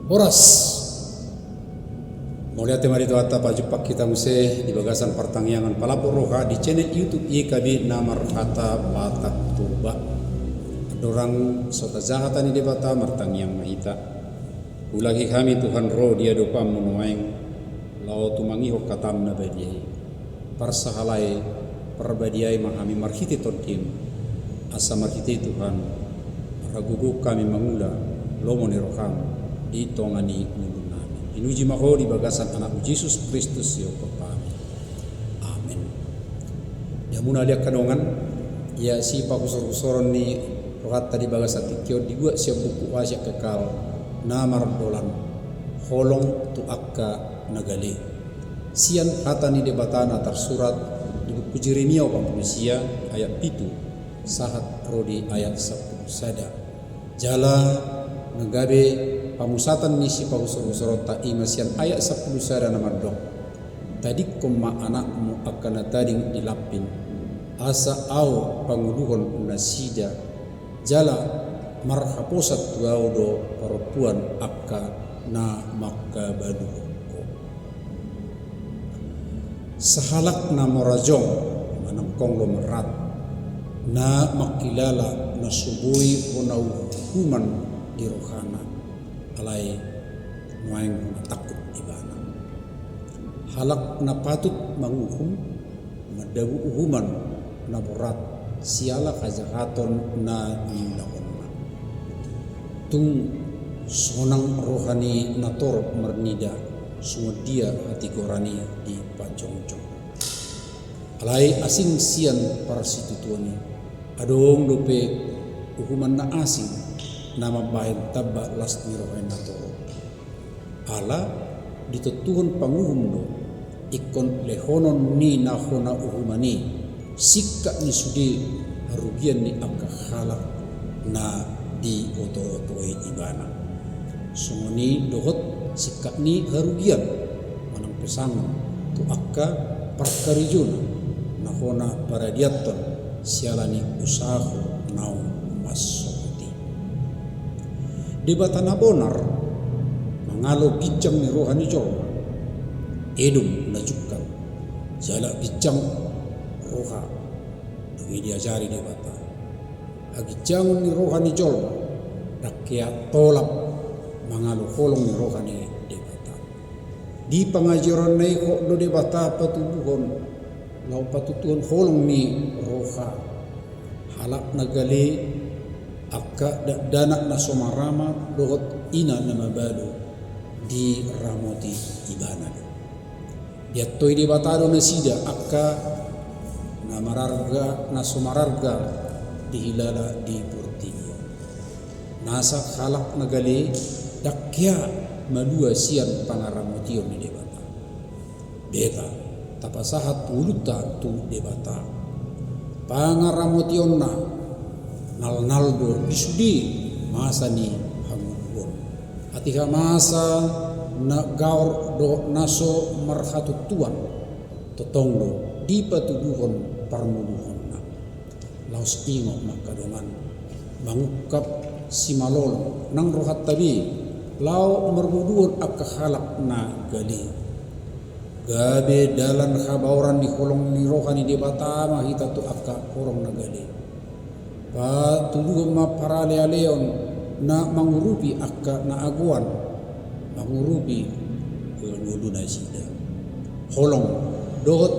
Horas. Mulia temari tu atta pajupak kita muse di bagasan pertangyangan palapor roha di channel YouTube IKB namar kata batak tuba. Dorang sota jahatan di bata martangyang mahita. Ulagi kami Tuhan roh dia dopa menuaing lau tumangiho katam na badiai. Parsahalai perbadiai mahami marhiti todim. Asa marhiti Tuhan ragugu kami mangula lomoni roham di tongani mulun nami. Inuji mako di bagasan anak Yesus Kristus yo kepami. Amin. Ya muna dia kadongan ya si pakusor-kusoron ni rohat tadi bagasan tikyo dibuat siap buku wasya kekal namar dolan holong tu akka nagali. Sian hatani debatana tersurat di buku Jeremia pampusia ayat 7 sahat rodi ayat 10 sada. Jala negabe pamusatan misi pagusor-usor ta imasian ayat 10 sada namardong. Tadi koma anakmu akan tading dilapin. Asa au panguluhon nasida. Jala marhaposat tuaudo perempuan akka na makabaduko. Sahalak na morajong manangkong lomerat na makilala na subui na hukuman di rohana alay nuaing na takut ibana. Halak na patut manguhum madabu uhuman na berat siala kajakaton na niulakon na. Tung sonang rohani na torop mernida semua dia hati gorani di pajong-jong. Alay asing sian parsitutuani. Adong dope hukuman na asing nama bahin tabba las ni rohain na toro. Ala ditutuhon panguhum do ikon lehonon ni nahona uhumani sikka ni sudi harugian ni akakhalak na di oto-otoi ibana. Sumuni dohot sikka ni harugian manang pesangan tu akka perkarijuna nahona paradiaton sialani usahu naum masoti. Debatana bonar mangalo gijang ni rohani joma edum najukan jala gijang roha dungi diajari debata agijang ni rohani joma rakyat tolap mangalo holong ni rohani debata di pengajaran nai kok do debata patubuhon lau patutuhon holong ni roha halak nagali akka danak na somarama dohot ina na mabalu di ramoti ibana dia toy debata do na sida akka na mararga na somararga di hilala di purtiyo nasa halak nagali dakya madua sian pangaramotion ni debata. Beta tapasahat puluta tu debata. Pangaramotion na nal-naldo disudi masa ni hamudon. Atiha masa na gaur do naso marhatutuan totongdo di patuduhon parmuluhon na. Laos ingo makadongan mangukap si malolo nang rohat tabi lau merbuduon akakhalak na gali gabe dalan khabauran di kolong ni rohani debata mahita tu akka korong na gali pa tuluh ma parale aleon na mangurupi akka na aguan mangurupi ngudu na sida kolong dohot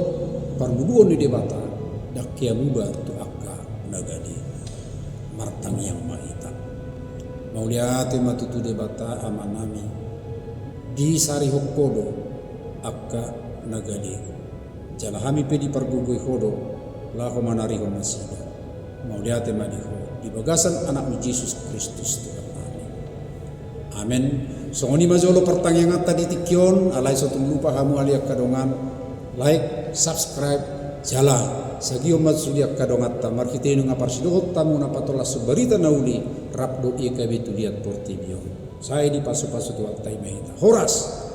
parbuduon di debata dakya mubar tu akka na gali martang yang mahita. Mauliate matutu debata amanami di sari hokkodo akka nagadi jalahami pedi pargugui hodo laho manari ho nasida mauliate madiho di bagasan anak Yesus Kristus Tuhan kami. Amin. Songoni majolo pertangyangan tadi tikyon alai sotung lupa hamu aliak kadongan like subscribe jala sagio matsudiak kadongatta marhitenu ngaparsidohot tamu na patola subarita nauli rapdo IKB tu liat portibio. Saya di pasu-pasu tuat taimahita. Horas.